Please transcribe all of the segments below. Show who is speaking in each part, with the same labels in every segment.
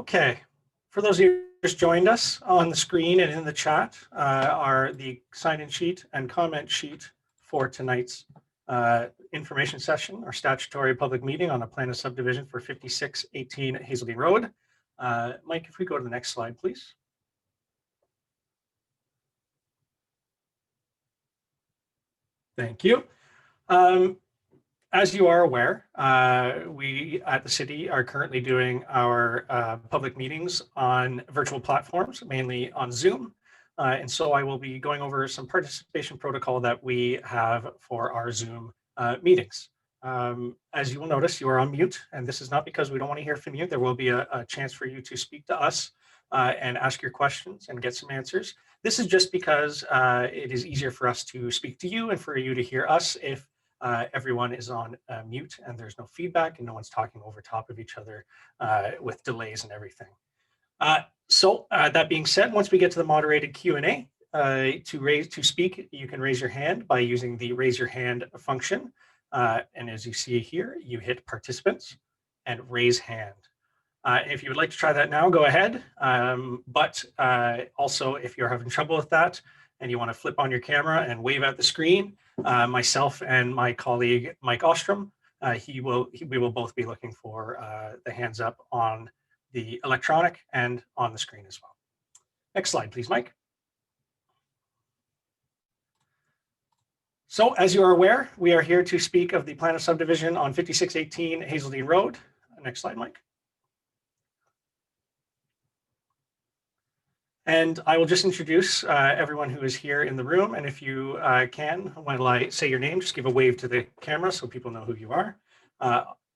Speaker 1: Okay, for those of you who just joined us, on the screen and in the chat are the sign-in sheet and comment sheet for tonight's information session or statutory public meeting on the plan of subdivision for 5618 Hazeldean Road. Mike, if we go to the next slide, please. Thank you. As you are aware, we at the city are currently doing our public meetings on virtual platforms, mainly on Zoom. And so I will be going over some participation protocol that we have for our Zoom meetings. As you will notice, you are on mute, and this is not because we don't want to hear from you. There will be a chance for you to speak to us and ask your questions and get some answers. This is just because it is easier for us to speak to you and for you to hear us if everyone is on mute and there's no feedback and no one's talking over top of each other with delays and everything. So that being said, once we get to the moderated Q&A, to speak, you can raise your hand by using the raise your hand function. And as you see here, you hit participants and raise hand. If you would like to try that now, go ahead. But also, if you're having trouble with that and you want to flip on your camera and wave at the screen, myself and my colleague, Mike Ostrom, we will both be looking for the hands up on the electronic and on the screen as well. Next slide, please, Mike. So as you are aware, we are here to speak of the plan of subdivision on 5618 Hazeldean Road. Next slide, Mike. And I will just introduce everyone who is here in the room. And if you can, when I say your name, just give a wave to the camera so people know who you are.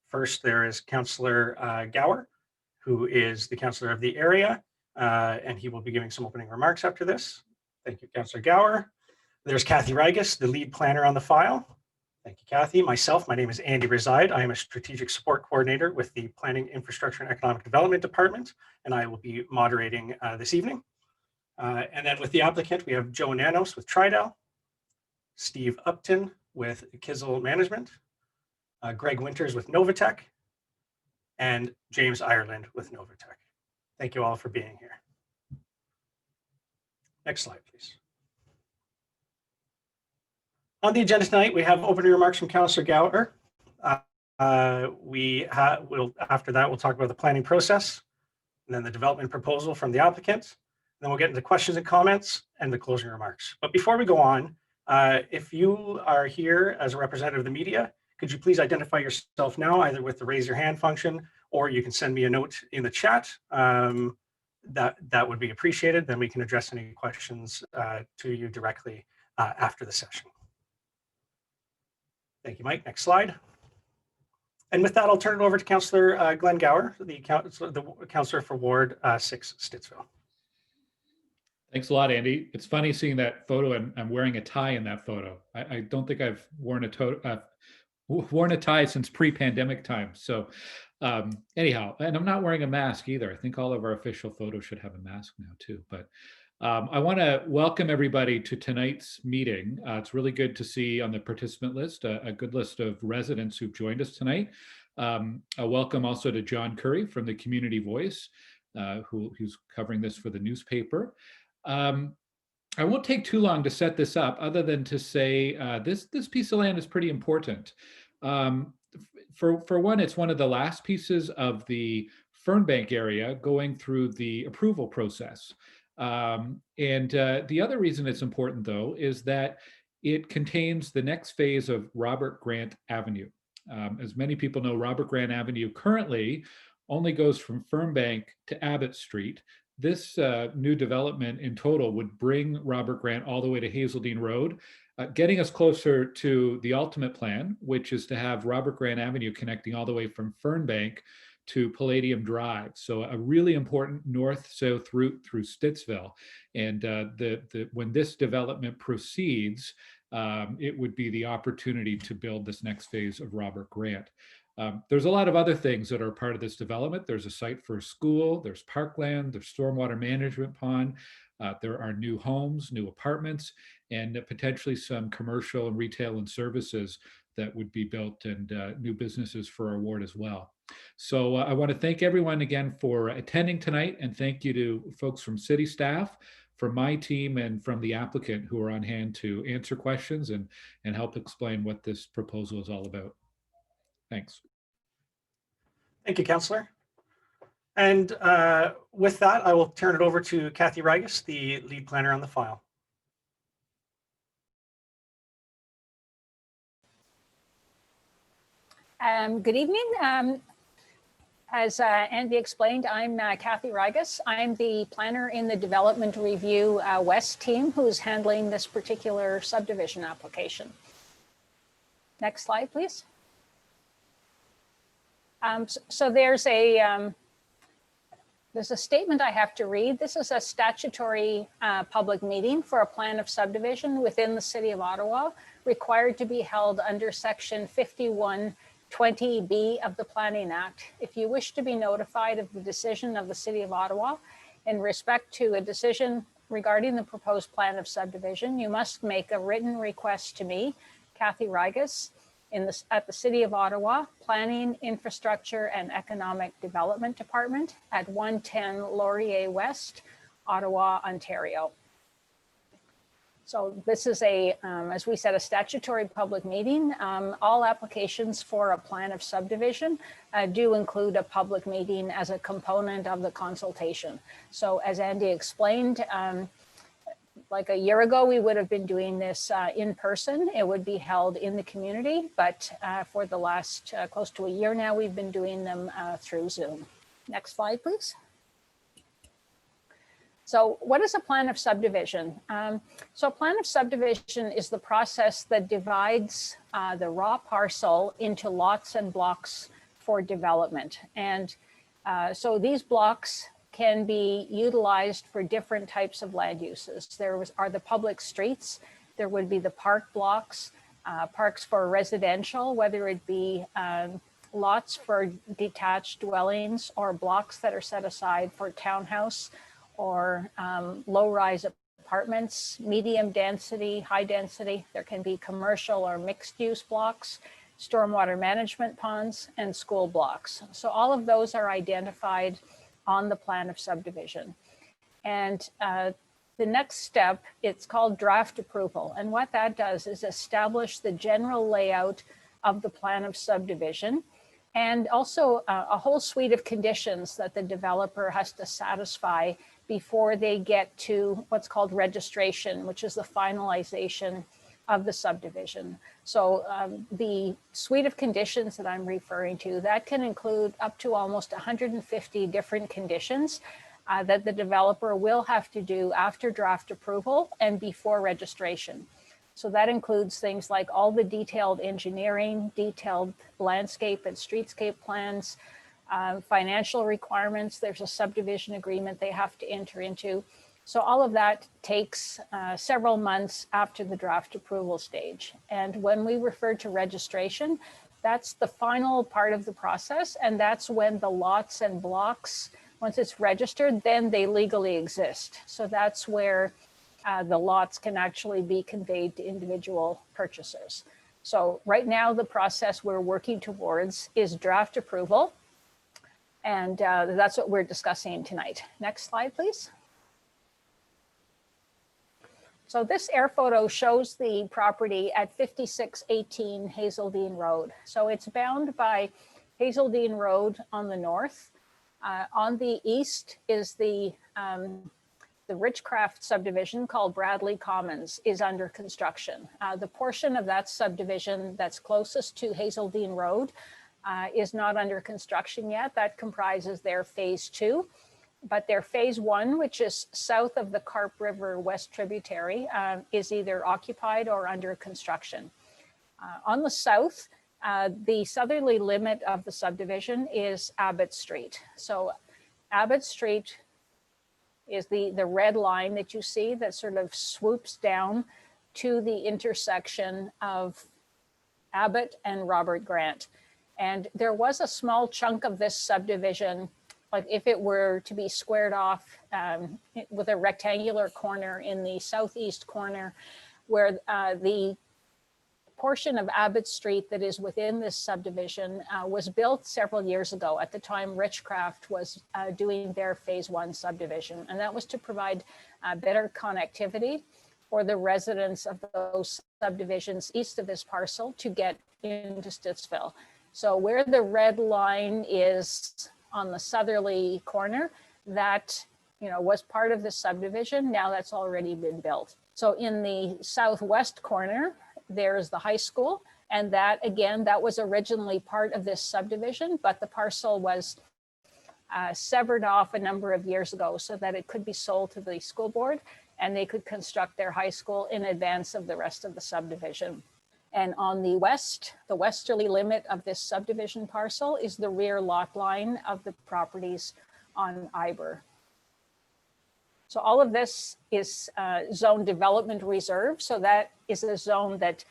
Speaker 1: First, there is Councillor Gower, who is the councillor of the area, and he will be giving some opening remarks after this. Thank you, Councillor Gower. There's Kathy Rigas, the lead planner on the file. Thank you, Kathy. Myself, my name is Andy Reside. I am a strategic support coordinator with the Planning, Infrastructure, and Economic Development Department, and I will be moderating this evening. And then with the applicant, we have Joe Nanos with Tridel, Steve Upton with Kizzell Management, Greg Winters with Novatech, and James Ireland with Novatech. Thank you all for being here. Next slide, please. On the agenda tonight, we have opening remarks from Councillor Gower. After that, we'll talk about the planning process, and then the development proposal from the applicant. Then we'll get into questions and comments and the closing remarks. But before we go on, if you are here as a representative of the media, could you please identify yourself now, either with the raise your hand function, or you can send me a note in the chat. That would be appreciated. Then we can address any questions to you directly after the session. Thank you, Mike. Next slide. And with that, I'll turn it over to Councillor Glenn Gower, the councillor for Ward 6, Stittsville.
Speaker 2: Thanks a lot, Andy. It's funny seeing that photo, and I'm wearing a tie in that photo. I don't think I've worn a tie since pre-pandemic times. So anyhow, and I'm not wearing a mask either. I think all of our official photos should have a mask now too. But I want to welcome everybody to tonight's meeting. It's really good to see on the participant list a good list of residents who've joined us tonight. A welcome also to John Curry from the Community Voice, who's covering this for the newspaper. I won't take too long to set this up, other than to say this piece of land is pretty important. For one, it's one of the last pieces of the Fernbank area going through the approval process. And the other reason it's important, though, is that it contains the next phase of Robert Grant Avenue. As many people know, Robert Grant Avenue currently only goes from Fernbank to Abbott Street. This new development in total would bring Robert Grant all the way to Hazeldean Road, getting us closer to the ultimate plan, which is to have Robert Grant Avenue connecting all the way from Fernbank to Palladium Drive. So a really important north-south route through Stittsville. And when this development proceeds, it would be the opportunity to build this next phase of Robert Grant. There's a lot of other things that are part of this development. There's a site for a school, there's parkland, there's stormwater management pond. There are new homes, new apartments, and potentially some commercial and retail and services that would be built, and new businesses for our ward as well. So I want to thank everyone again for attending tonight, and thank you to folks from city staff, from my team, and from the applicant who are on hand to answer questions and help explain what this proposal is all about. Thanks.
Speaker 1: Thank you, Councillor. And with that, I will turn it over to Kathy Rigas, the lead planner on the file.
Speaker 3: Good evening. As Andy explained, I'm Kathy Rigas. I'm the planner in the Development Review West team who's handling this particular subdivision application. Next slide, please. So there's a statement I have to read. This is a statutory public meeting for a plan of subdivision within the City of Ottawa, required to be held under Section 5120B of the Planning Act. If you wish to be notified of the decision of the City of Ottawa in respect to a decision regarding the proposed plan of subdivision, you must make a written request to me, Kathy Rigas, at the City of Ottawa, Planning, Infrastructure and Economic Development Department at 110 Laurier West, Ottawa, Ontario. So this is as we said, a statutory public meeting. All applications for a plan of subdivision do include a public meeting as a component of the consultation. So as Andy explained, like a year ago, we would have been doing this in person. It would be held in the community, but for the last close to a year now, we've been doing them through Zoom. Next slide, please. So what is a plan of subdivision? So a plan of subdivision is the process that divides the raw parcel into lots and blocks for development. And so these blocks can be utilized for different types of land uses. There are the public streets, there would be the park blocks, parks for residential, whether it be lots for detached dwellings or blocks that are set aside for townhouse or low-rise apartments, medium density, high density. There can be commercial or mixed use blocks, stormwater management ponds, and school blocks. So all of those are identified on the plan of subdivision. And the next step, it's called draft approval. And what that does is establish the general layout of the plan of subdivision, and also a whole suite of conditions that the developer has to satisfy before they get to what's called registration, which is the finalization of the subdivision. So the suite of conditions that I'm referring to, that can include up to almost 150 different conditions that the developer will have to do after draft approval and before registration. So that includes things like all the detailed engineering, detailed landscape and streetscape plans, financial requirements. There's a subdivision agreement they have to enter into. So all of that takes several months after the draft approval stage. And when we refer to registration, that's the final part of the process. And that's when the lots and blocks, once it's registered, then they legally exist. So that's where the lots can actually be conveyed to individual purchasers. So right now, the process we're working towards is draft approval. And that's what we're discussing tonight. Next slide, please. So this air photo shows the property at 5618 Hazeldean Road. So it's bound by Hazeldean Road on the north. On the east is the Richcraft subdivision called Bradley Commons is under construction. The portion of that subdivision that's closest to Hazeldean Road is not under construction yet. That comprises their phase 2. But their phase 1, which is south of the Carp River West tributary, is either occupied or under construction. On the south, the southerly limit of the subdivision is Abbott Street. So Abbott Street is the red line that you see that sort of swoops down to the intersection of Abbott and Robert Grant. And there was a small chunk of this subdivision like if it were to be squared off with a rectangular corner in the southeast corner, where the portion of Abbott Street that is within this subdivision was built several years ago. At the time, Richcraft was doing their phase 1 subdivision, and that was to provide better connectivity for the residents of those subdivisions east of this parcel to get into Stittsville. So where the red line is on the southerly corner, that was part of the subdivision. Now that's already been built. So in the southwest corner, there's the high school. And that, again, that was originally part of this subdivision, but the parcel was severed off a number of years ago so that it could be sold to the school board and they could construct their high school in advance of the rest of the subdivision. And on the west, the westerly limit of this subdivision parcel is the rear lot line of the properties on Iber. So all of this is zone development reserve. So that is a zone that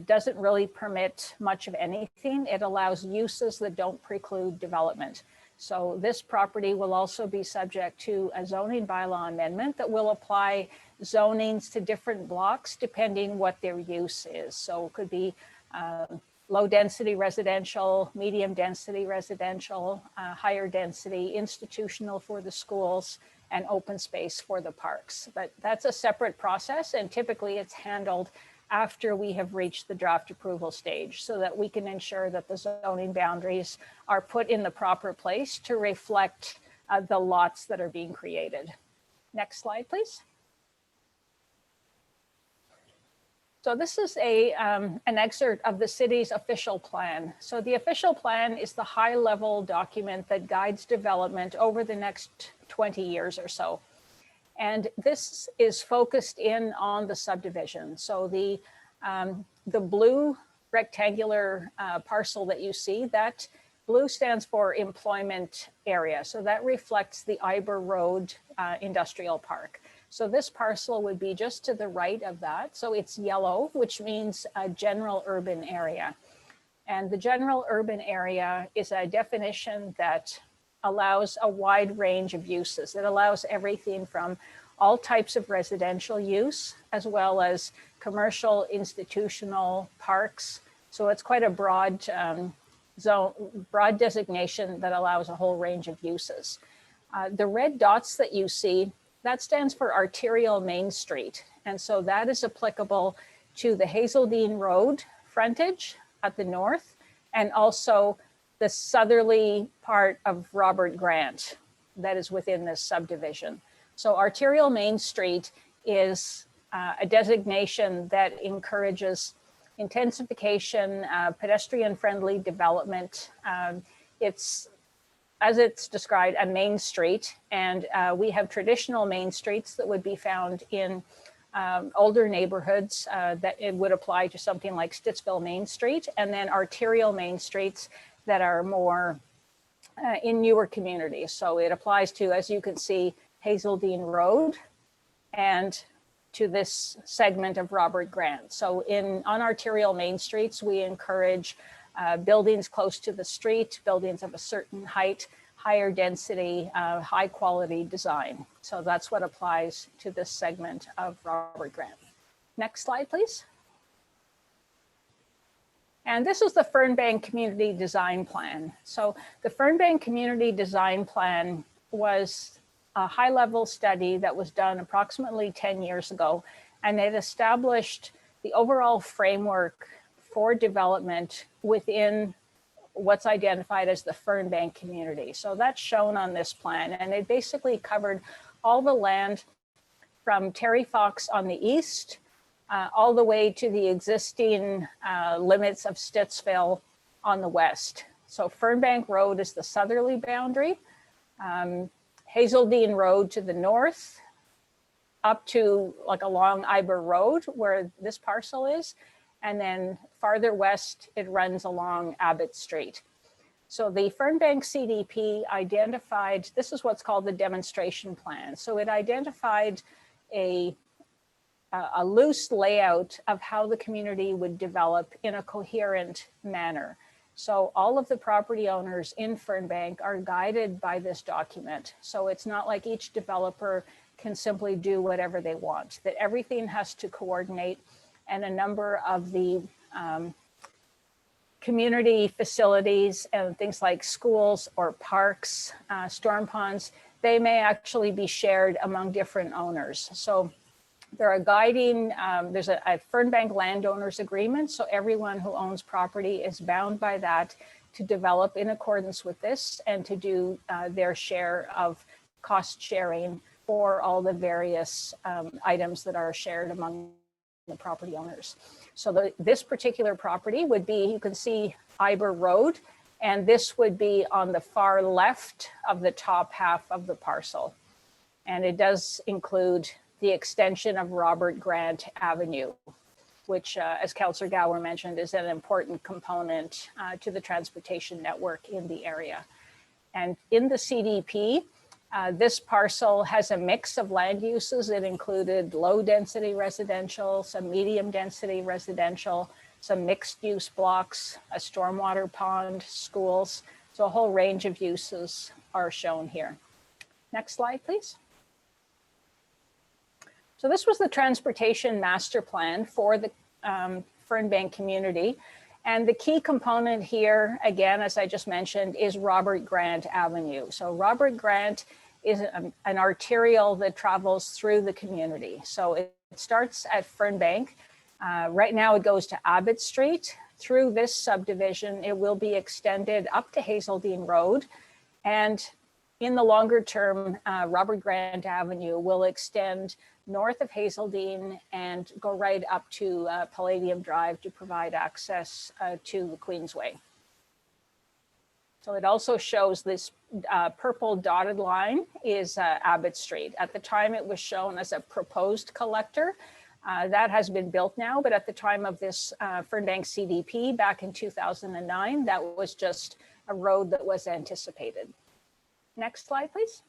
Speaker 3: doesn't really permit much of anything. It allows uses that don't preclude development. So this property will also be subject to a zoning bylaw amendment that will apply zonings to different blocks depending what their use is. So it could be low density residential, medium density residential, higher density institutional for the schools, and open space for the parks. But that's a separate process, and typically it's handled after we have reached the draft approval stage so that we can ensure that the zoning boundaries are put in the proper place to reflect the lots that are being created. Next slide, please. So this is an excerpt of the city's official plan. So the official plan is the high-level document that guides development over the next 20 years or so. And this is focused in on the subdivision. So the blue rectangular parcel that you see, that blue stands for employment area. So that reflects the Iber Road Industrial Park. So this parcel would be just to the right of that. So it's yellow, which means a general urban area. And the general urban area is a definition that allows a wide range of uses. It allows everything from all types of residential use, as well as commercial, institutional, parks. So it's quite a broad broad designation that allows a whole range of uses. The red dots that you see, that stands for arterial Main Street. And so that is applicable to the Hazeldean Road frontage at the north, and also the southerly part of Robert Grant that is within this subdivision. So arterial Main Street is a designation that encourages intensification, pedestrian-friendly development. It's, as it's described, a main street, and we have traditional main streets that would be found in older neighborhoods that it would apply to something like Stittsville Main Street, and then arterial main streets that are more in newer communities. So it applies to, as you can see, Hazeldean Road and to this segment of Robert Grant. So on arterial main streets, we encourage buildings close to the street, buildings of a certain height, higher density, high quality design. So that's what applies to this segment of Robert Grant. Next slide, please. And this is the Fernbank Community Design Plan. So the Fernbank Community Design Plan was a high-level study that was done approximately 10 years ago, and it established the overall framework for development within what's identified as the Fernbank community. So that's shown on this plan, and it basically covered all the land from Terry Fox on the east, all the way to the existing limits of Stittsville on the west. So Fernbank Road is the southerly boundary, Hazeldean Road to the north, up to like along Iber Road where this parcel is, and then farther west it runs along Abbott Street. So the Fernbank CDP identified, this is what's called the demonstration plan. So it identified a loose layout of how the community would develop in a coherent manner. So all of the property owners in Fernbank are guided by this document. So it's not like each developer can simply do whatever they want, that everything has to coordinate, and a number of the community facilities and things like schools or parks, storm ponds, they may actually be shared among different owners. So there are guiding, there's a Fernbank landowners agreement. So everyone who owns property is bound by that to develop in accordance with this and to do their share of cost sharing for all the various items that are shared among the property owners. So this particular property would be, you can see Iber Road, and this would be on the far left of the top half of the parcel. And it does include the extension of Robert Grant Avenue, which, as Councillor Gower mentioned, is an important component to the transportation network in the area. And in the CDP, this parcel has a mix of land uses. It included low density residential, some medium density residential, some mixed use blocks, a stormwater pond, schools. So a whole range of uses are shown here. Next slide, please. So this was the transportation master plan for the Fernbank community. And the key component here, again, as I just mentioned, is Robert Grant Avenue. So Robert Grant is an arterial that travels through the community. So it starts at Fernbank. Right now it goes to Abbott Street. Through this subdivision, it will be extended up to Hazeldean Road. And in the longer term, Robert Grant Avenue will extend north of Hazeldean and go right up to Palladium Drive to provide access to the Queensway. So it also shows this purple dotted line is Abbott Street. At the time it was shown as a proposed collector. That has been built now, but at the time of this Fernbank CDP back in 2009, that was just a road that was anticipated. Next slide, please.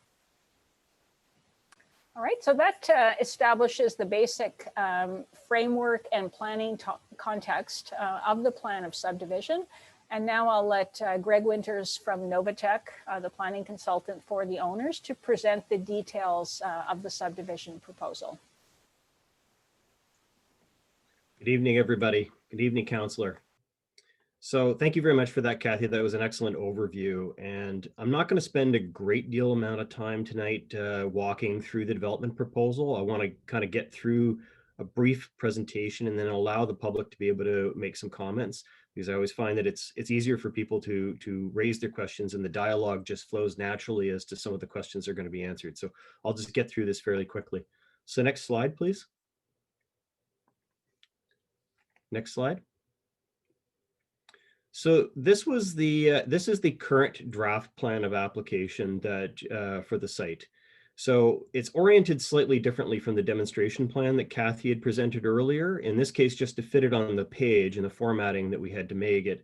Speaker 3: All right, so that establishes the basic framework and planning context of the plan of subdivision. And now I'll let Greg Winters from Novatech, the planning consultant for the owners, to present the details of the subdivision proposal.
Speaker 4: Good evening, everybody. Good evening, Councillor. So thank you very much for that, Kathy. That was an excellent overview. And I'm not going to spend a great deal amount of time tonight walking through the development proposal. I want to kind of get through a brief presentation and then allow the public to be able to make some comments, because I always find that it's easier for people to raise their questions, and the dialogue just flows naturally as to some of the questions are going to be answered. So I'll just get through this fairly quickly. So next slide, please. Next slide. So this is the current draft plan of application that for the site. So it's oriented slightly differently from the demonstration plan that Kathy had presented earlier. In this case, just to fit it on the page and the formatting that we had to make it,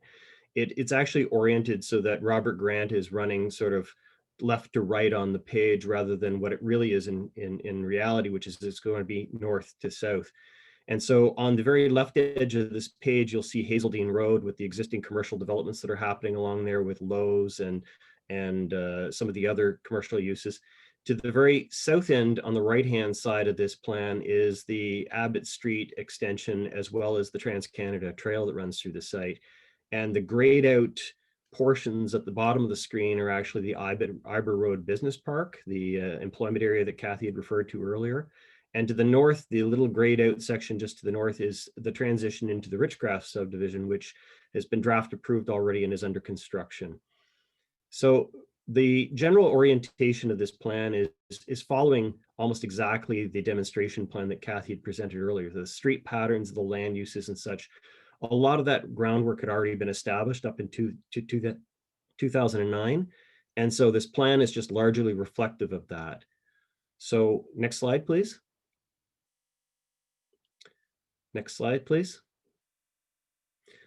Speaker 4: it's actually oriented so that Robert Grant is running sort of left to right on the page rather than what it really is in reality, which is it's going to be north to south. And so on the very left edge of this page, you'll see Hazeldean Road with the existing commercial developments that are happening along there with Lowe's and some of the other commercial uses. To the very south end on the right-hand side of this plan is the Abbott Street extension, as well as the Trans-Canada Trail that runs through the site. And the grayed out portions at the bottom of the screen are actually the Iber Road Business Park, the employment area that Kathy had referred to earlier. And to the north, the little grayed out section just to the north is the transition into the Richcraft subdivision, which has been draft approved already and is under construction. So the general orientation of this plan is following almost exactly the demonstration plan that Kathy had presented earlier. The street patterns, the land uses and such, a lot of that groundwork had already been established up into 2009. And so this plan is just largely reflective of that. So next slide, please. Next slide, please.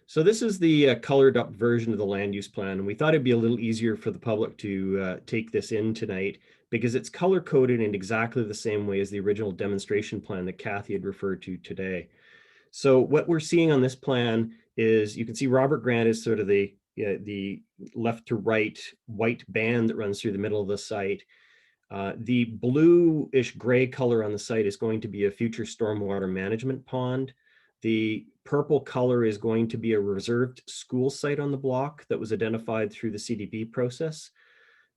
Speaker 4: So this is the colored up version of the land use plan. And we thought it'd be a little easier for the public to take this in tonight because it's color coded in exactly the same way as the original demonstration plan that Kathy had referred to today. So what we're seeing on this plan is you can see Robert Grant is sort of the the left to right white band that runs through the middle of the site. The bluish gray color on the site is going to be a future stormwater management pond. The purple color is going to be a reserved school site on the block that was identified through the CDP process.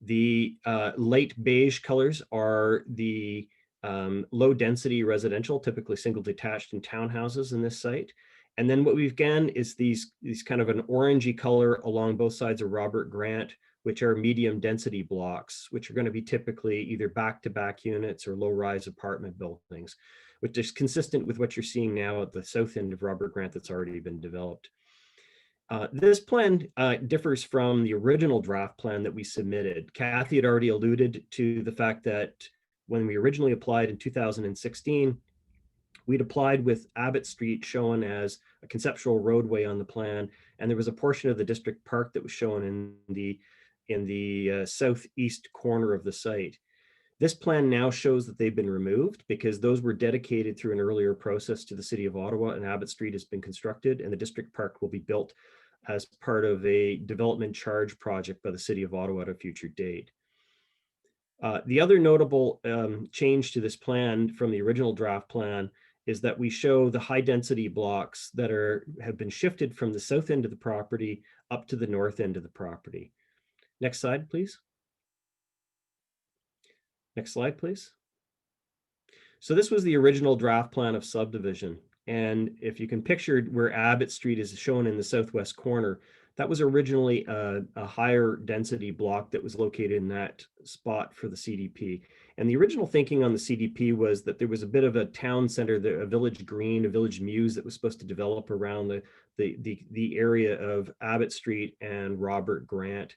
Speaker 4: The light beige colors are the low density residential, typically single detached and townhouses in this site. And then what we've again is these kind of an orangey color along both sides of Robert Grant, which are medium density blocks, which are going to be typically either back-to-back units or low-rise apartment buildings, which is consistent with what you're seeing now at the south end of Robert Grant that's already been developed. This plan differs from the original draft plan that we submitted. Kathy had already alluded to the fact that when we originally applied in 2016, we'd applied with Abbott Street shown as a conceptual roadway on the plan, and there was a portion of the district park that was shown in the southeast corner of the site. This plan now shows that they've been removed because those were dedicated through an earlier process to the City of Ottawa, and Abbott Street has been constructed, and the district park will be built as part of a development charge project by the City of Ottawa at a future date. The other notable change to this plan from the original draft plan is that we show the high density blocks that have been shifted from the south end of the property up to the north end of the property. Next slide, please. Next slide, please. So this was the original draft plan of subdivision. And if you can picture where Abbott Street is shown in the southwest corner, that was originally a higher density block that was located in that spot for the CDP. And the original thinking on the CDP was that there was a bit of a town center, a village green, a village muse that was supposed to develop around the area of Abbott Street and Robert Grant.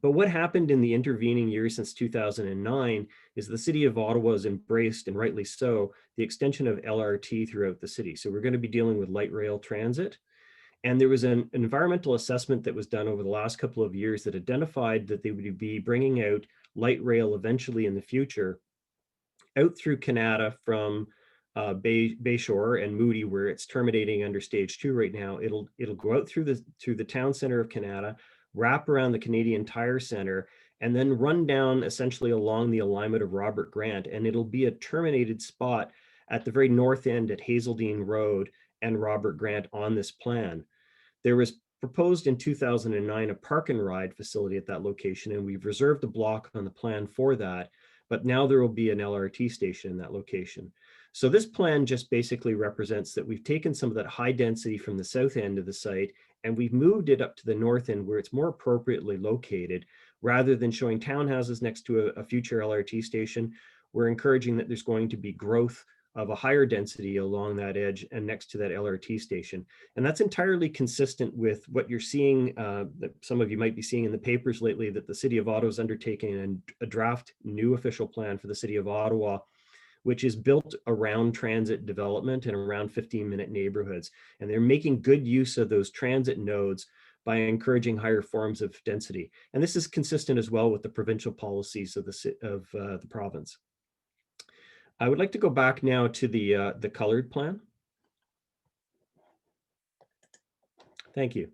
Speaker 4: But what happened in the intervening years since 2009 is the City of Ottawa has embraced, and rightly so, the extension of LRT throughout the city. So we're going to be dealing with light rail transit. And there was an environmental assessment that was done over the last couple of years that identified that they would be bringing out light rail eventually in the future out through Canada from Bayshore and Moody, where it's terminating under stage 2 right now. It'll go out through the town center of Canada, wrap around the Canadian Tire Center, and then run down essentially along the alignment of Robert Grant. And it'll be a terminated spot at the very north end at Hazeldean Road and Robert Grant on this plan. There was proposed in 2009 a park and ride facility at that location, and we've reserved a block on the plan for that, but now there will be an LRT station in that location. So this plan just basically represents that we've taken some of that high density from the south end of the site and we've moved it up to the north end where it's more appropriately located. Rather than showing townhouses next to a future LRT station, we're encouraging that there's going to be growth of a higher density along that edge and next to that LRT station. And that's entirely consistent with what you're seeing, that some of you might be seeing in the papers lately, that the City of Ottawa is undertaking a draft new official plan for the City of Ottawa, which is built around transit development and around 15-minute neighborhoods. And they're making good use of those transit nodes by encouraging higher forms of density. And this is consistent as well with the provincial policies of the province. I would like to go back now to the colored plan. Thank you.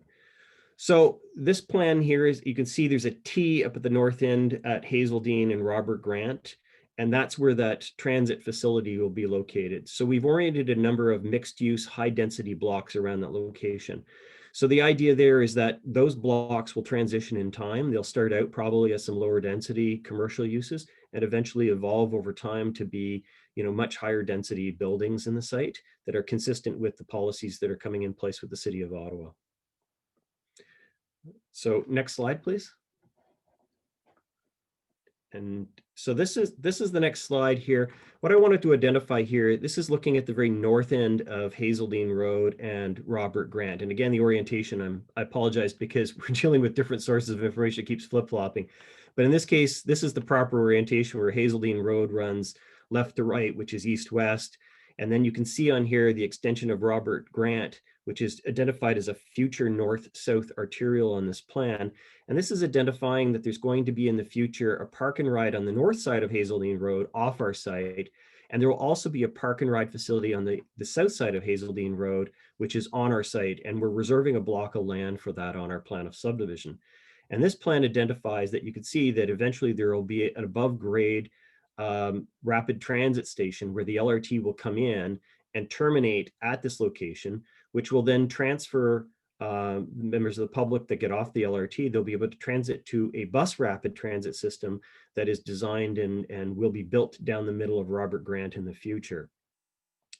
Speaker 4: So this plan here is, you can see there's a T up at the north end at Hazeldean and Robert Grant, and that's where that transit facility will be located. So we've oriented a number of mixed use, high density blocks around that location. So the idea there is that those blocks will transition in time. They'll start out probably as some lower density commercial uses and eventually evolve over time to be, much higher density buildings in the site that are consistent with the policies that are coming in place with the City of Ottawa. So next slide, please. And so this is the next slide here. What I wanted to identify here, this is looking at the very north end of Hazeldean Road and Robert Grant. And again, the orientation, I apologize because we're dealing with different sources of information, it keeps flip-flopping. But in this case, this is the proper orientation where Hazeldean Road runs left to right, which is east-west. And then you can see on here the extension of Robert Grant, which is identified as a future north-south arterial on this plan. And this is identifying that there's going to be in the future a park and ride on the north side of Hazeldean Road off our site. And there will also be a park and ride facility on the south side of Hazeldean Road, which is on our site, and we're reserving a block of land for that on our plan of subdivision. And this plan identifies that you can see that eventually there will be an above grade rapid transit station where the LRT will come in and terminate at this location, which will then transfer members of the public that get off the LRT. They'll be able to transit to a bus rapid transit system that is designed and will be built down the middle of Robert Grant in the future.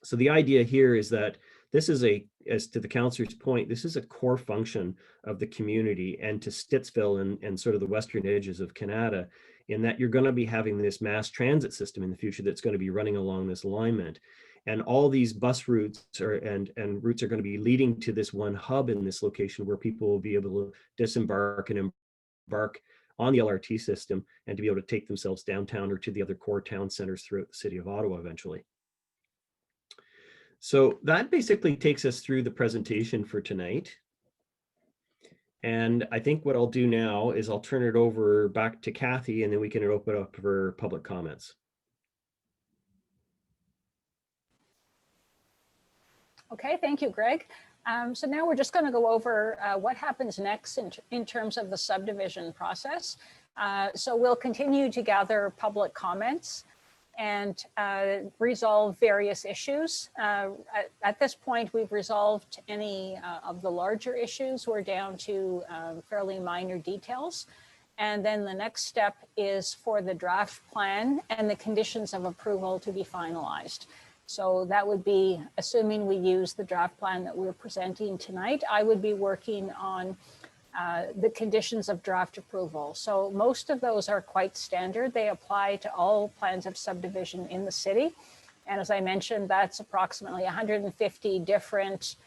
Speaker 4: So the idea here is that this is as to the councillor's point, this is a core function of the community and to Stittsville and sort of the western edges of Canada, in that you're going to be having this mass transit system in the future that's going to be running along this alignment. And all these bus routes and routes are going to be leading to this one hub in this location where people will be able to disembark and embark on the LRT system and to be able to take themselves downtown or to the other core town centers throughout the city of Ottawa eventually. So that basically takes us through the presentation for tonight. And I think what I'll do now is I'll turn it over back to Kathy, and then we can open up for public comments.
Speaker 3: Okay, thank you, Greg. So now we're just going to go over what happens next in terms of the subdivision process. So we'll continue to gather public comments and resolve various issues. At this point, we've resolved any of the larger issues. We're down to fairly minor details. And then the next step is for the draft plan and the conditions of approval to be finalized. So that would be, assuming we use the draft plan that we're presenting tonight, I would be working on the conditions of draft approval. So most of those are quite standard. They apply to all plans of subdivision in the city. And as I mentioned, that's approximately 150 different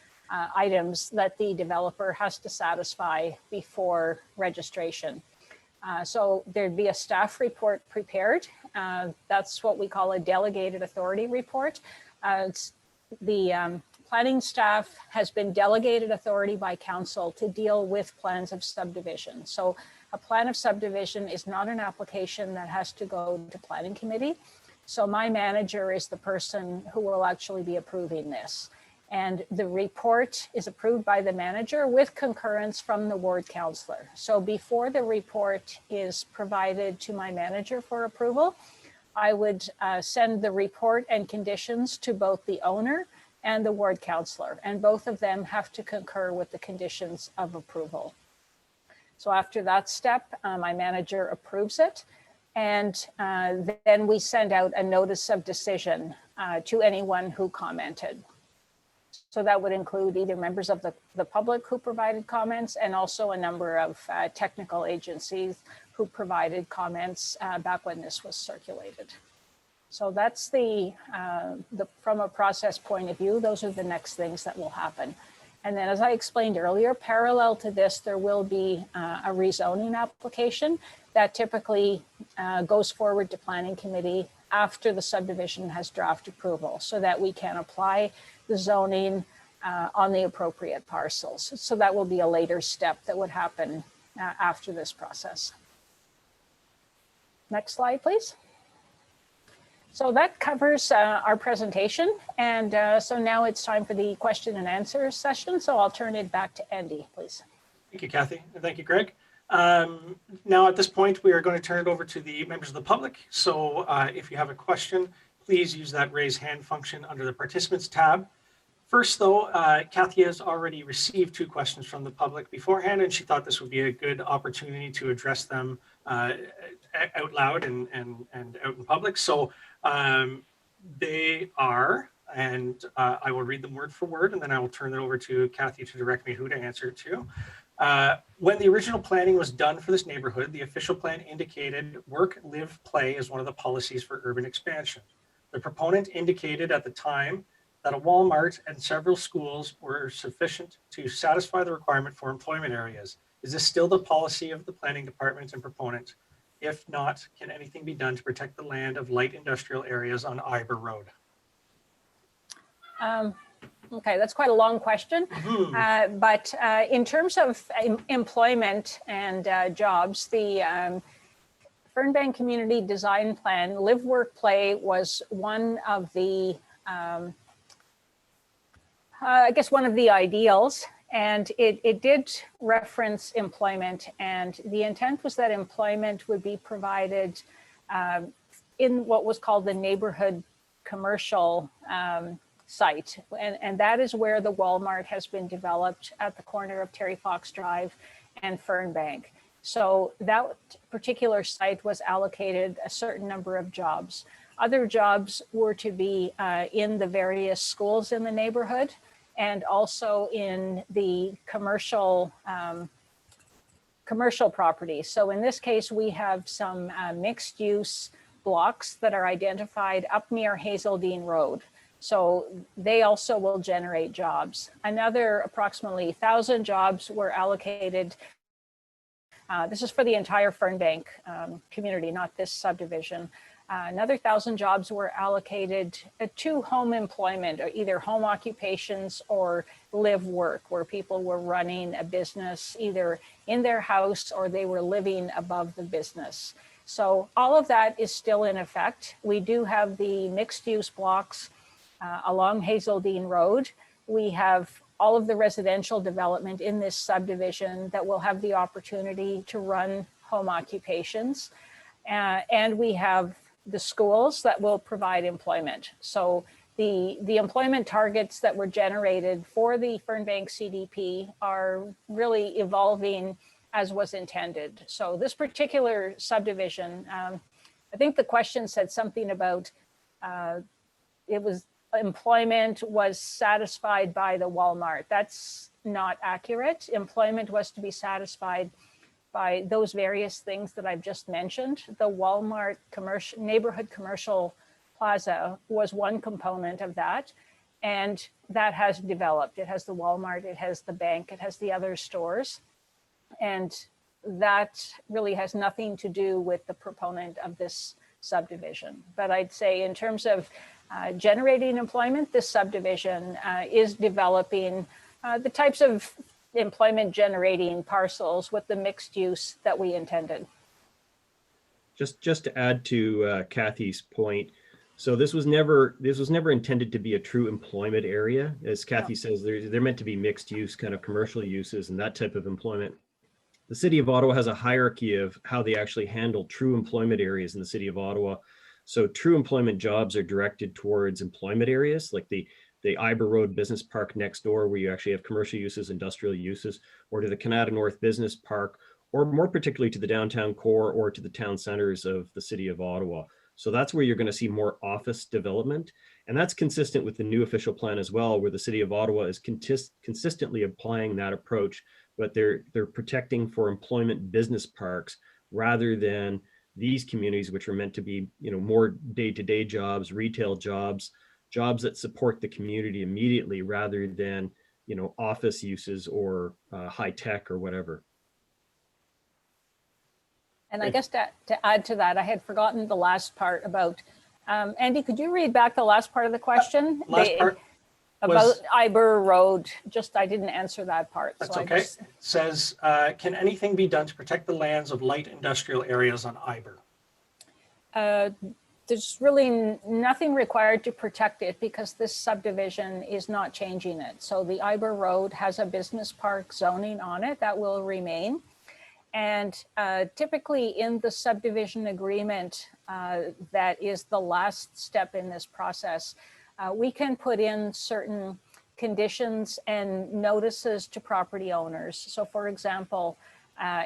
Speaker 3: items that the developer has to satisfy before registration. So there'd be a staff report prepared. That's what we call a delegated authority report. Planning staff has been delegated authority by council to deal with plans of subdivision. So a plan of subdivision is not an application that has to go to planning committee. So my manager is the person who will actually be approving this. And the report is approved by the manager with concurrence from the ward councillor. So before the report is provided to my manager for approval, I would send the report and conditions to both the owner and the ward councillor, and both of them have to concur with the conditions of approval. So after that step, my manager approves it, and then we send out a notice of decision to anyone who commented. So that would include either members of the public who provided comments and also a number of technical agencies who provided comments back when this was circulated. So that's from a process point of view, those are the next things that will happen. And then as I explained earlier, parallel to this, there will be a rezoning application that typically goes forward to planning committee after the subdivision has draft approval so that we can apply the zoning on the appropriate parcels. So that will be a later step that would happen after this process. Next slide, please. So that covers our presentation. And so now it's time for the question and answer session. So I'll turn it back to Andy, please.
Speaker 1: Thank you, Kathy, and thank you, Greg. Now at this point, we are going to turn it over to the members of the public. So if you have a question, please use that raise hand function under the participants tab. First though, Kathy has already received 2 questions from the public beforehand, and she thought this would be a good opportunity to address them out loud and out in public. So they are, and I will read them word for word, and then I will turn it over to Kathy to direct me who to answer it to. When the original planning was done for this neighborhood, the official plan indicated work, live, play as one of the policies for urban expansion. The proponent indicated at the time that a Walmart and several schools were sufficient to satisfy the requirement for employment areas. Is this still the policy of the planning department and proponent? If not, can anything be done to protect the land of light industrial areas on Iber Road?
Speaker 3: Okay, that's quite a long question. But in terms of employment and jobs, the Fernbank Community Design Plan, Live, Work, Play was one of the I guess, one of the ideals, and it did reference employment, and the intent was that employment would be provided in what was called the neighborhood commercial site. And that is where the Walmart has been developed at the corner of Terry Fox Drive and Fernbank. So that particular site was allocated a certain number of jobs. Other jobs were to be in the various schools in the neighborhood, and also in the commercial property. So in this case, we have some mixed use blocks that are identified up near Hazeldean Road. So they also will generate jobs. Another approximately 1,000 jobs were allocated. This is for the entire Fernbank community, not this subdivision. Another 1,000 jobs were allocated to home employment, or either home occupations or live work, where people were running a business either in their house or they were living above the business. So all of that is still in effect. We do have the mixed use blocks along Hazeldean Road. We have all of the residential development in this subdivision that will have the opportunity to run home occupations. And we have the schools that will provide employment. So the employment targets that were generated for the Fernbank CDP are really evolving as was intended. So this particular subdivision, I think the question said something about employment was satisfied by the Walmart. That's not accurate. Employment was to be satisfied by those various things that I've just mentioned. The Walmart neighborhood commercial plaza was one component of that, and that has developed. It has the Walmart, it has the bank, it has the other stores, and that really has nothing to do with the proponent of this subdivision. But I'd say in terms of generating employment, this subdivision is developing the types of employment generating parcels with the mixed use that we intended.
Speaker 4: Just to add to Kathy's point, so this was never intended to be a true employment area. As Kathy says, they're meant to be mixed use, kind of commercial uses and that type of employment. The city of Ottawa has a hierarchy of how they actually handle true employment areas in the city of Ottawa. So true employment jobs are directed towards employment areas like the Iber Road Business Park next door, where you actually have commercial uses, industrial uses, or to the Canada North Business Park, or more particularly to the downtown core or to the town centers of the city of Ottawa. So that's where you're going to see more office development. And that's consistent with the new official plan as well, where the city of Ottawa is consistently applying that approach, but they're protecting for employment business parks rather than these communities, which are meant to be, more day-to-day jobs, retail jobs, jobs that support the community immediately rather than, office uses or high tech or whatever.
Speaker 3: And I guess to add to that, I had forgotten the last part about, Andy, could you read back the last part of the question?
Speaker 1: Last part
Speaker 3: about Iber Road. Just, I didn't answer that part.
Speaker 1: That's
Speaker 3: so
Speaker 1: okay. It says, can anything be done to protect the lands of light industrial areas on Iber?
Speaker 3: There's really nothing required to protect it because this subdivision is not changing it. So the Iber Road has a business park zoning on it that will remain. And typically in the subdivision agreement, that is the last step in this process, we can put in certain conditions and notices to property owners. So for example,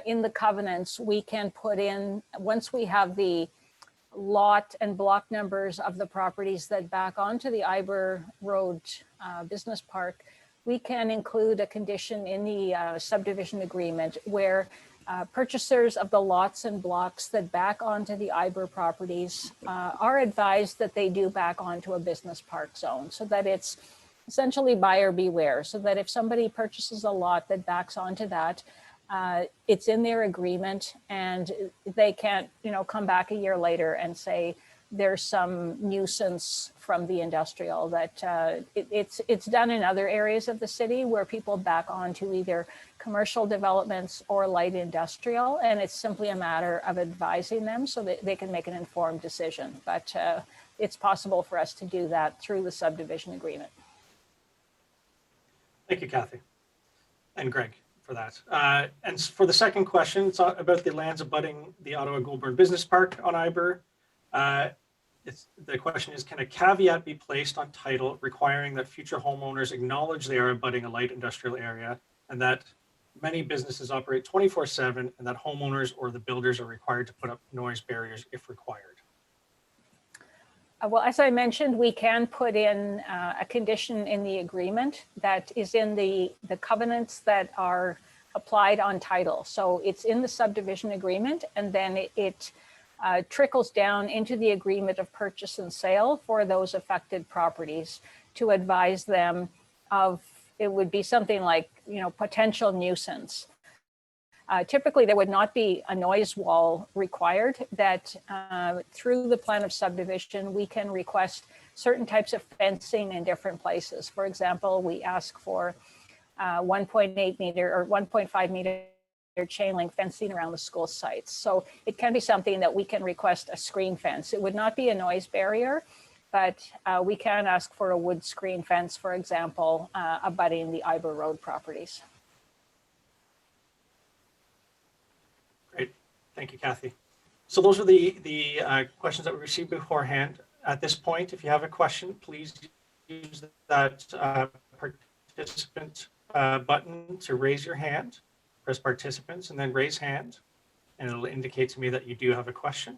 Speaker 3: in the covenants, we can put in, once we have the lot and block numbers of the properties that back onto the Iber Road Business Park, we can include a condition in the subdivision agreement where purchasers of the lots and blocks that back onto the Iber properties are advised that they do back onto a business park zone, so that it's essentially buyer beware, so that if somebody purchases a lot that backs onto that, it's in their agreement and they can't, come back a year later and say there's some nuisance from the industrial. That it's done in other areas of the city where people back onto either commercial developments or light industrial, and it's simply a matter of advising them so that they can make an informed decision. But it's possible for us to do that through the subdivision agreement.
Speaker 1: Thank you, Kathy. And Greg for that. And for the second question, it's about the lands abutting the Ottawa Goulburn Business Park on Iber. The question is, can a caveat be placed on title requiring that future homeowners acknowledge they are abutting a light industrial area and that many businesses operate 24/7 and that homeowners or the builders are required to put up noise barriers if required?
Speaker 3: Well, as I mentioned, we can put in a condition in the agreement that is in the covenants that are applied on title. So it's in the subdivision agreement, and then it trickles down into the agreement of purchase and sale for those affected properties to advise them of, it would be something like, potential nuisance. Typically, there would not be a noise wall required. That through the plan of subdivision, we can request certain types of fencing in different places. For example, we ask for 1.8 meter or 1.5 meter chain link fencing around the school sites. So it can be something that we can request a screen fence. It would not be a noise barrier, but we can ask for a wood screen fence, for example, abutting the Iber Road properties.
Speaker 1: Thank you, Kathy. So those are the questions that we received beforehand. At this point, if you have a question, please use that participant button to raise your hand. Press participants and then raise hand, and it'll indicate to me that you do have a question.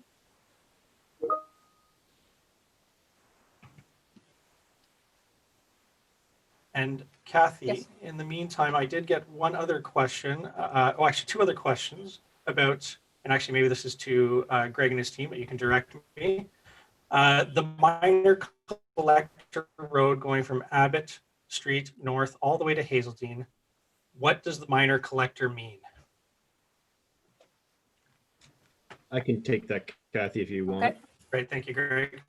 Speaker 1: And Kathy,
Speaker 3: yes.
Speaker 1: In the meantime, I did get one other question, actually two other questions about, and actually maybe this is to Greg and his team, but you can direct me. The minor collector road going from Abbott Street north all the way to Hazeldean, what does the minor collector mean?
Speaker 4: I can take that, Kathy, if you want.
Speaker 3: Okay.
Speaker 1: Great, thank you, Greg.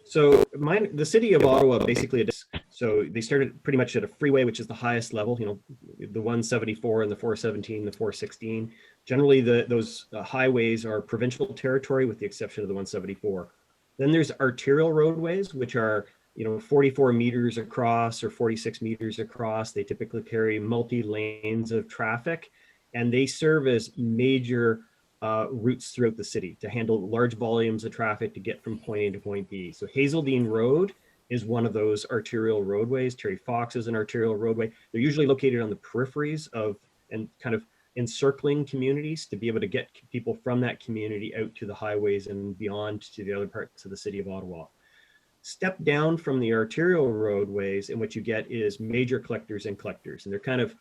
Speaker 4: So the city of Ottawa basically, so they started pretty much at a freeway, which is the highest level, the 174 and the 417, the 416. Generally, those highways are provincial territory with the exception of the 174. Then there's arterial roadways, which are 44 meters across or 46 meters across. They typically carry multi-lanes of traffic, and they serve as major routes throughout the city to handle large volumes of traffic to get from point A to point B. So Hazeldean Road is one of those arterial roadways. Terry Fox is an arterial roadway. They're usually located on the peripheries of and kind of encircling communities to be able to get people from that community out to the highways and beyond to the other parts of the city of Ottawa. Step down from the arterial roadways, and what you get is major collectors and collectors, and they're kind of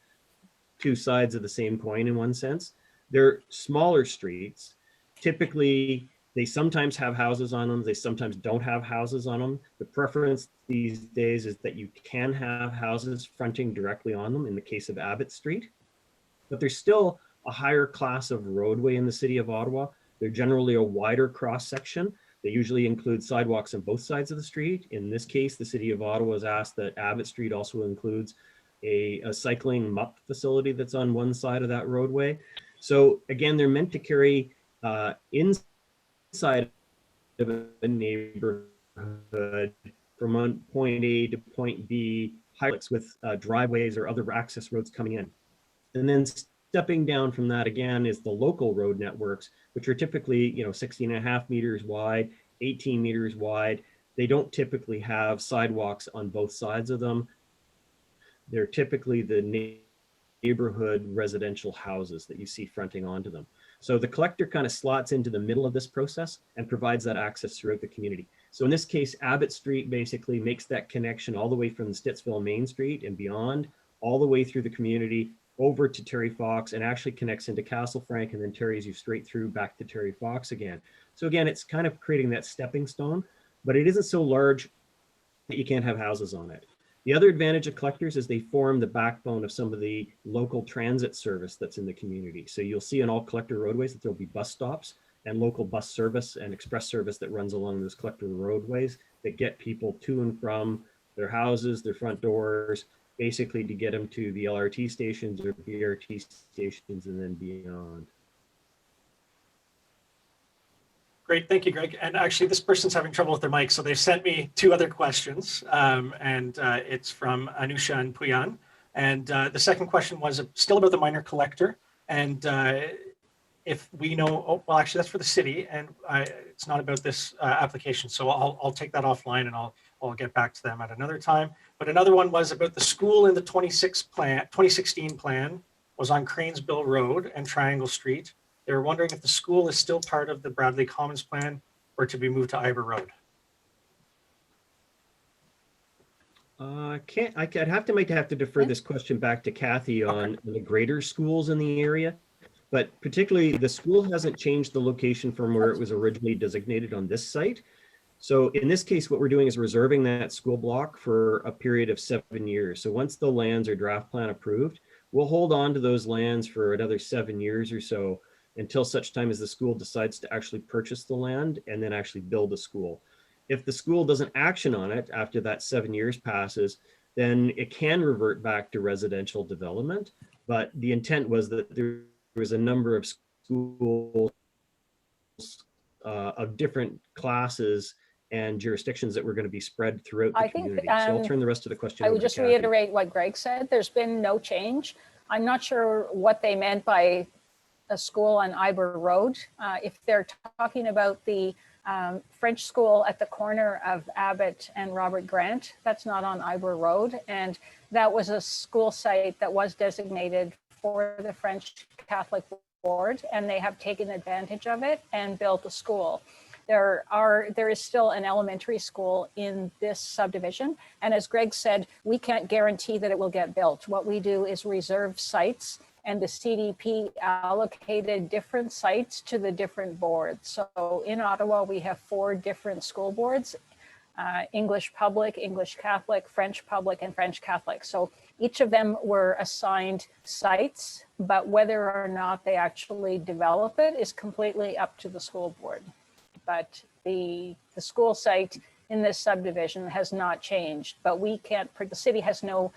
Speaker 4: two sides of the same coin in one sense. They're smaller streets. Typically, they sometimes have houses on them. They sometimes don't have houses on them. The preference these days is that you can have houses fronting directly on them in the case of Abbott Street. But there's still a higher class of roadway in the city of Ottawa. They're generally a wider cross section. They usually include sidewalks on both sides of the street. In this case, the city of Ottawa has asked that Abbott Street also includes a cycling MUP facility that's on one side of that roadway. So again, they're meant to carry inside of a neighborhood from point A to point B, highlights with driveways or other access roads coming in. And then stepping down from that again is the local road networks, which are typically 16.5 meters wide, 18 meters wide. They don't typically have sidewalks on both sides of them. They're typically the neighborhood residential houses that you see fronting onto them. So the collector kind of slots into the middle of this process and provides that access throughout the community. So in this case, Abbott Street basically makes that connection all the way from the Stittsville Main Street and beyond, all the way through the community over to Terry Fox, and actually connects into Castle Frank and then carries you straight through back to Terry Fox again. So again, it's kind of creating that stepping stone, but it isn't so large that you can't have houses on it. The other advantage of collectors is they form the backbone of some of the local transit service that's in the community. So you'll see on all collector roadways that there'll be bus stops and local bus service and express service that runs along those collector roadways that get people to and from their houses, their front doors, basically to get them to the LRT stations or BRT stations and then beyond.
Speaker 1: Great, thank you, Greg. And actually, this person's having trouble with their mic, so they've sent me two other questions, and it's from Anusha and Puyan. And the second question was still about the minor collector. And if we know, oh, well, actually, that's for the city, and it's not about this application. So I'll take that offline, and I'll get back to them at another time. But another one was about the school in the 2016 plan was on Cranesville Road and Triangle Street. They were wondering if the school is still part of the Bradley Commons plan or to be moved to Iber Road.
Speaker 4: Might have to defer this question back to Kathy on the greater schools in the area, but particularly the school hasn't changed the location from where it was originally designated on this site. So in this case, what we're doing is reserving that school block for a period of 7 years. So once the lands are draft plan approved, we'll hold on to those lands for another 7 years or so until such time as the school decides to actually purchase the land and then actually build a school. If the school doesn't action on it after that 7 years passes, then it can revert back to residential development. But the intent was that there was a number of schools of different classes and jurisdictions that were going to be spread throughout the community. So I'll turn the rest of the question over to
Speaker 3: I would just
Speaker 4: Kathy.
Speaker 3: reiterate what Greg said. There's been no change. I'm not sure what they meant by a school on Iber Road. If they're talking about the French school at the corner of Abbott and Robert Grant, that's not on Iber Road. And that was a school site that was designated for the French Catholic Board, and they have taken advantage of it and built a school. There is still an elementary school in this subdivision. And as Greg said, we can't guarantee that it will get built. What we do is reserve sites, and the CDP allocated different sites to the different boards. So in Ottawa, we have 4 different school boards, English Public, English Catholic, French Public, and French Catholic. So each of them were assigned sites, but whether or not they actually develop it is completely up to the school board. But the school site in this subdivision has not changed, but we can't, the city has no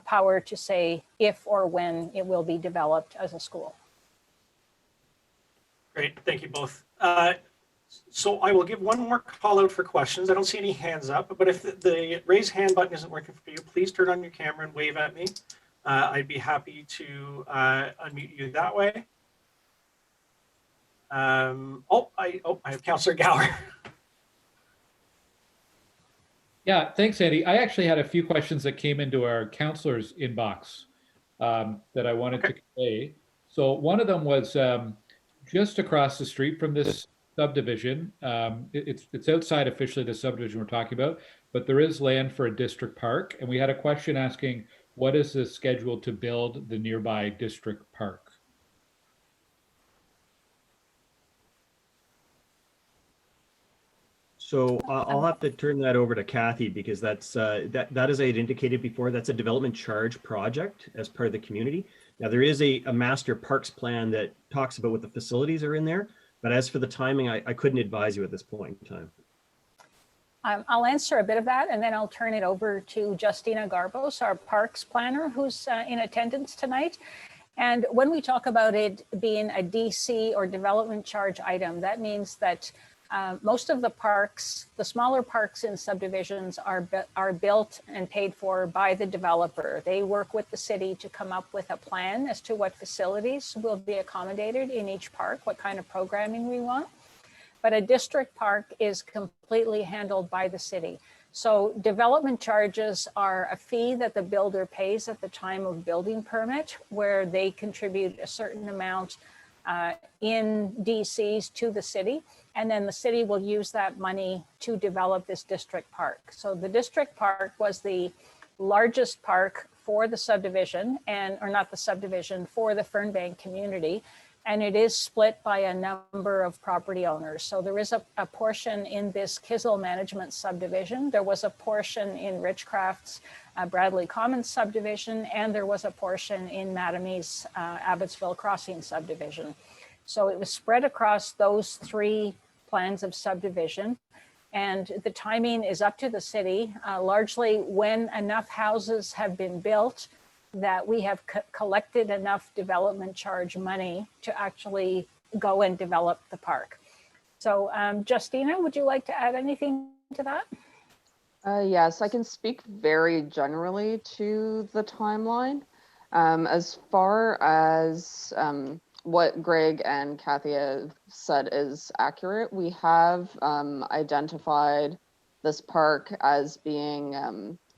Speaker 3: power to say if or when it will be developed as a school.
Speaker 1: Great, thank you both. So I will give one more call out for questions. I don't see any hands up, but if the raise hand button isn't working for you, please turn on your camera and wave at me. I'd be happy to unmute you that way. I have Councillor Gower.
Speaker 2: Yeah, thanks, Andy. I actually had a few questions that came into our councillor's inbox that I wanted to convey. So one of them was just across the street from this subdivision. It's outside officially the subdivision we're talking about, but there is land for a district park. And we had a question asking, what is the schedule to build the nearby district park?
Speaker 4: So I'll have to turn that over to Kathy, because that's that as I had indicated before, that's a development charge project as part of the community. Now there is a master parks plan that talks about what the facilities are in there, but as for the timing, I couldn't advise you at this point in time.
Speaker 3: I'll answer a bit of that, and then I'll turn it over to Justina Garbos, our parks planner, who's in attendance tonight. And when we talk about it being a DC or development charge item, that means that most of the parks, the smaller parks in subdivisions are built and paid for by the developer. They work with the city to come up with a plan as to what facilities will be accommodated in each park, what kind of programming we want. But a district park is completely handled by the city. So development charges are a fee that the builder pays at the time of building permit, where they contribute a certain amount in DCs to the city. And then the city will use that money to develop this district park. So the district park was the largest park for the subdivision, or not the subdivision, for the Fernbank community. And it is split by a number of property owners. So there is a portion in this Kizzell Management subdivision. There was a portion in Richcraft's Bradley Commons subdivision, and there was a portion in Matamy's Abbotsville Crossing subdivision. So it was spread across those 3 plans of subdivision. And the timing is up to the city, largely when enough houses have been built that we have collected enough development charge money to actually go and develop the park. So Justina, would you like to add anything to that?
Speaker 5: Yes, I can speak very generally to the timeline. As far as what Greg and Kathy have said is accurate, we have identified this park as being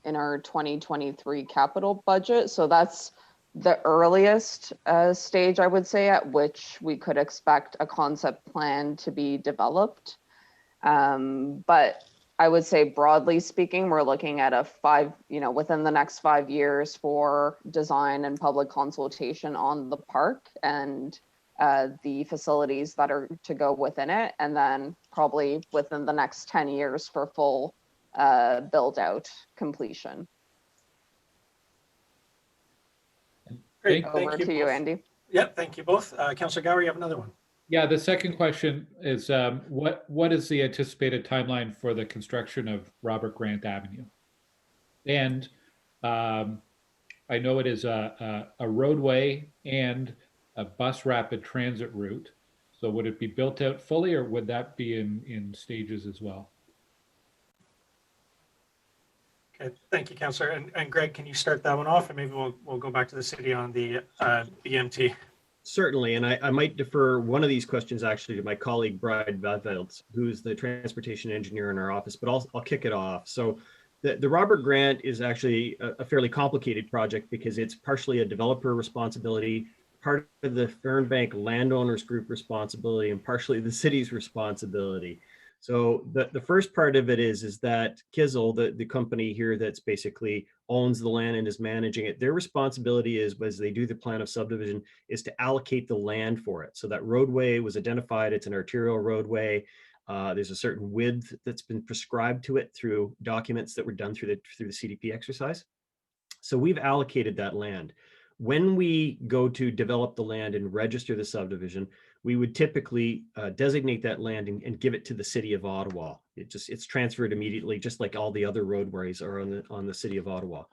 Speaker 5: in our 2023 capital budget. So that's the earliest stage, I would say, at which we could expect a concept plan to be developed. But I would say broadly speaking, we're looking at within the next 5 years for design and public consultation on the park and the facilities that are to go within it. And then probably within the next 10 years for full build out completion.
Speaker 1: Great,
Speaker 2: Thank-
Speaker 1: thank
Speaker 5: Over
Speaker 1: you
Speaker 5: to you,
Speaker 1: both.
Speaker 5: Andy.
Speaker 1: Yep, thank you both. Councillor Gower, you have another one.
Speaker 2: Yeah, the second question is what is the anticipated timeline for the construction of Robert Grant Avenue? And I know it is a roadway and a bus rapid transit route. So would it be built out fully, or would that be in stages as well?
Speaker 1: Okay, thank you, Councillor. And Greg, can you start that one off, and maybe we'll go back to the city on the BMT.
Speaker 4: Certainly, and I might defer one of these questions actually to my colleague Brad Vadveld, who's the transportation engineer in our office, but I'll kick it off. So the Robert Grant is actually a fairly complicated project because it's partially a developer responsibility, part of the Fernbank landowners group responsibility, and partially the city's responsibility. So the first part of it is that Kizzell, the company here that's basically owns the land and is managing it, their responsibility is, as they do the plan of subdivision, is to allocate the land for it. So that roadway was identified, it's an arterial roadway. There's a certain width that's been prescribed to it through documents that were done through the CDP exercise. So we've allocated that land. When we go to develop the land and register the subdivision, we would typically designate that land and give it to the city of Ottawa. It's transferred immediately, just like all the other roadways are on the city of Ottawa.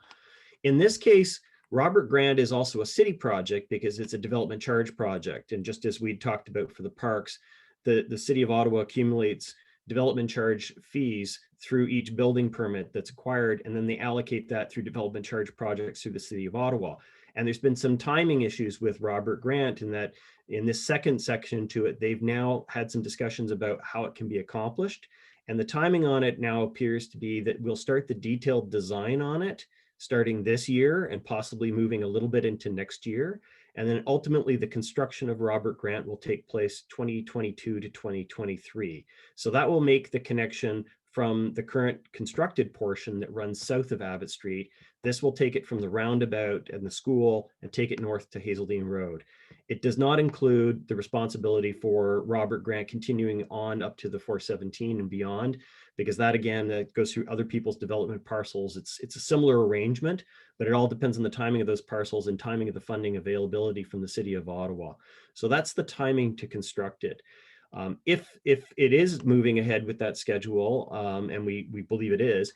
Speaker 4: In this case, Robert Grant is also a city project because it's a development charge project. And just as we talked about for the parks, the city of Ottawa accumulates development charge fees through each building permit that's acquired, and then they allocate that through development charge projects through the city of Ottawa. And there's been some timing issues with Robert Grant in that in this second section to it, they've now had some discussions about how it can be accomplished. And the timing on it now appears to be that we'll start the detailed design on it starting this year and possibly moving a little bit into next year. And then ultimately the construction of Robert Grant will take place 2022 to 2023. So that will make the connection from the current constructed portion that runs south of Abbott Street. This will take it from the roundabout and the school and take it north to Hazeldean Road. It does not include the responsibility for Robert Grant continuing on up to the 417 and beyond, because that again, that goes through other people's development parcels. It's a similar arrangement, but it all depends on the timing of those parcels and timing of the funding availability from the city of Ottawa. So that's the timing to construct it. If it is moving ahead with that schedule, and we believe it is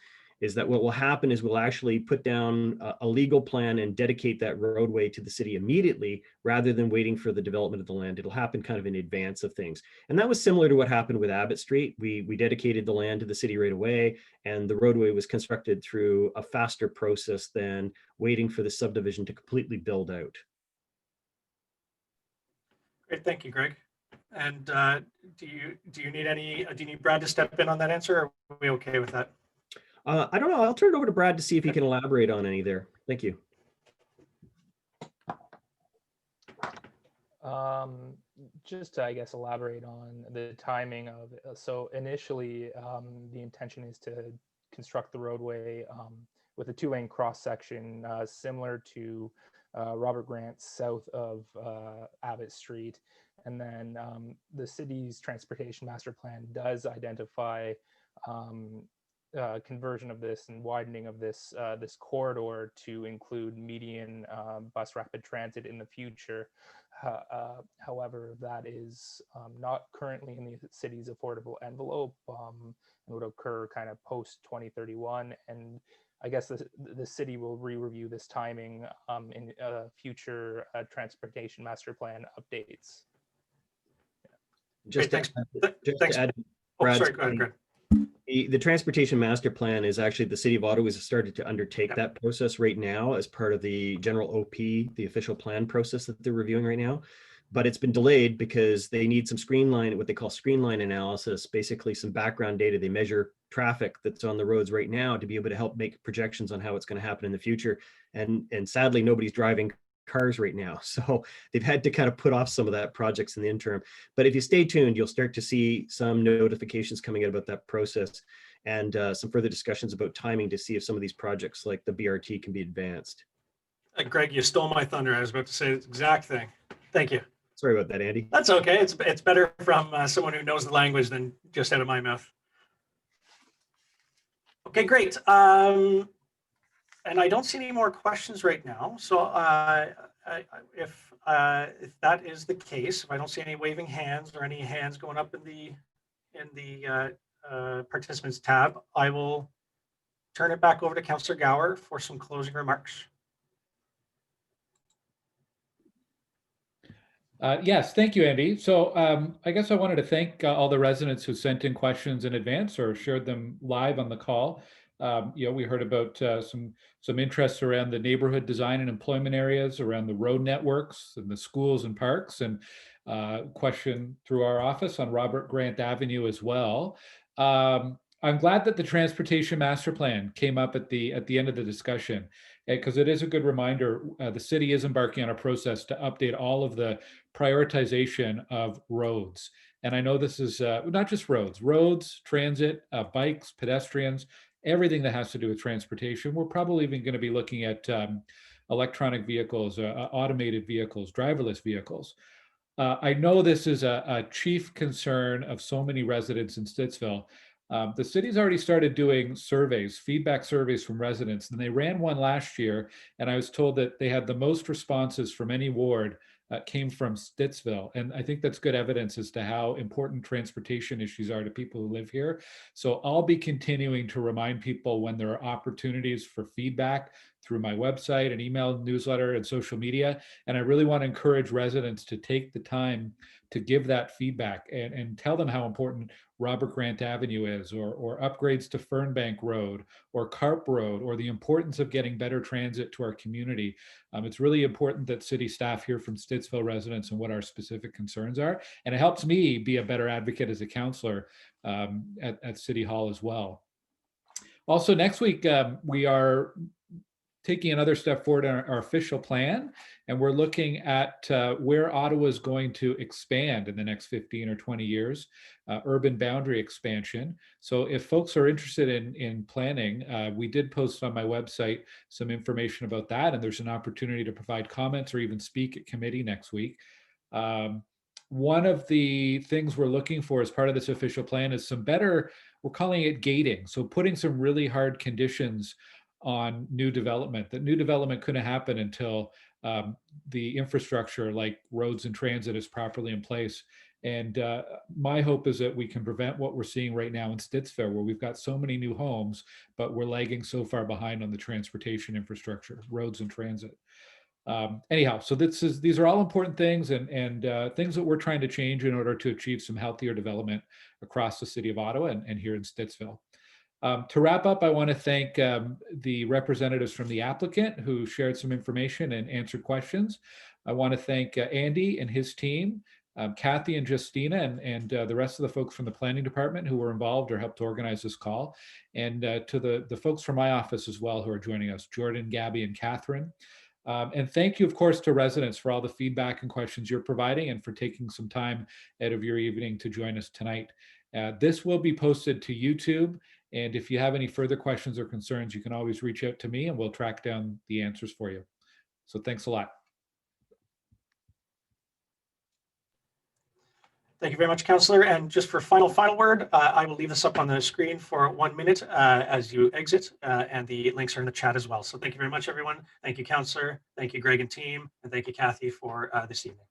Speaker 4: that what will happen is we'll actually put down a legal plan and dedicate that roadway to the city immediately rather than waiting for the development of the land. It'll happen kind of in advance of things. And that was similar to what happened with Abbott Street. We dedicated the land to the city right away, and the roadway was constructed through a faster process than waiting for the subdivision to completely build out.
Speaker 1: Great, thank you, Greg. And do you need Brad to step in on that answer, or are we okay with that?
Speaker 4: I don't know. I'll turn it over to Brad to see if he can elaborate on any there. Thank you.
Speaker 6: Just to, I guess, elaborate on the timing of it. So initially, the intention is to construct the roadway with a two-lane cross section similar to Robert Grant south of Abbott Street. And then the city's transportation master plan does identify conversion of this and widening of this this corridor to include median bus rapid transit in the future. However, that is not currently in the city's affordable envelope and would occur kind of post 2031. And I guess the city will re-review this timing in future transportation master plan updates.
Speaker 4: Just
Speaker 1: Great,
Speaker 4: to
Speaker 1: thanks.
Speaker 4: add,
Speaker 1: Oh,
Speaker 4: Brad's
Speaker 1: sorry, go ahead,
Speaker 4: point,
Speaker 1: Greg.
Speaker 4: The transportation master plan is actually, the city of Ottawa has started to undertake that process right now as part of the general OP, the official plan process that they're reviewing right now. But it's been delayed because they need some what they call screen line analysis, basically some background data. They measure traffic that's on the roads right now to be able to help make projections on how it's going to happen in the future. And sadly, nobody's driving cars right now. So they've had to kind of put off some of that projects in the interim. But if you stay tuned, you'll start to see some notifications coming out about that process and some further discussions about timing to see if some of these projects like the BRT can be advanced.
Speaker 1: Greg, you stole my thunder. I was about to say the exact thing. Thank you.
Speaker 4: Sorry about that, Andy.
Speaker 1: That's okay. It's better from someone who knows the language than just out of my mouth. Okay, great. And I don't see any more questions right now. So if that is the case, if I don't see any waving hands or any hands going up in the participants tab, I will turn it back over to Councillor Gower for some closing remarks.
Speaker 2: Yes, thank you, Andy. So I guess I wanted to thank all the residents who sent in questions in advance or shared them live on the call. We heard about some interests around the neighborhood design and employment areas, around the road networks and the schools and parks, and question through our office on Robert Grant Avenue as well. I'm glad that the transportation master plan came up at the end of the discussion, because it is a good reminder. The city is embarking on a process to update all of the prioritization of roads. And I know this is not just roads, transit, bikes, pedestrians, everything that has to do with transportation. We're probably even going to be looking at electronic vehicles, automated vehicles, driverless vehicles. I know this is a chief concern of so many residents in Stittsville. The city's already started doing surveys, feedback surveys from residents, and they ran one last year, and I was told that they had the most responses from any ward came from Stittsville. And I think that's good evidence as to how important transportation issues are to people who live here. So I'll be continuing to remind people when there are opportunities for feedback through my website and email newsletter and social media. And I really want to encourage residents to take the time to give that feedback and tell them how important Robert Grant Avenue is, or upgrades to Fernbank Road or Carp Road, or the importance of getting better transit to our community. It's really important that city staff hear from Stittsville residents and what our specific concerns are. And it helps me be a better advocate as a councillor at City Hall as well. Also, next week, we are taking another step forward in our official plan, and we're looking at where Ottawa is going to expand in the next 15 or 20 years, urban boundary expansion. So if folks are interested in planning, we did post on my website some information about that, and there's an opportunity to provide comments or even speak at committee next week. One of the things we're looking for as part of this official plan is some better, we're calling it gating. So putting some really hard conditions on new development. That new development couldn't happen until the infrastructure like roads and transit is properly in place. And my hope is that we can prevent what we're seeing right now in Stittsville, where we've got so many new homes, but we're lagging so far behind on the transportation infrastructure, roads and transit. Anyhow, so these are all important things and things that we're trying to change in order to achieve some healthier development across the city of Ottawa and here in Stittsville. To wrap up, I want to thank the representatives from the applicant who shared some information and answered questions. I want to thank Andy and his team, Kathy and Justina, and the rest of the folks from the planning department who were involved or helped organize this call, and to the folks from my office as well who are joining us, Jordan, Gabby, and Catherine. And thank you, of course, to residents for all the feedback and questions you're providing and for taking some time out of your evening to join us tonight. This will be posted to YouTube. And if you have any further questions or concerns, you can always reach out to me and we'll track down the answers for you. So thanks a lot.
Speaker 1: Thank you very much, Councillor. And just for final word, I will leave this up on the screen for 1 minute as you exit, and the links are in the chat as well. So thank you very much, everyone. Thank you, Councillor. Thank you, Greg and team. And thank you, Kathy, for this evening.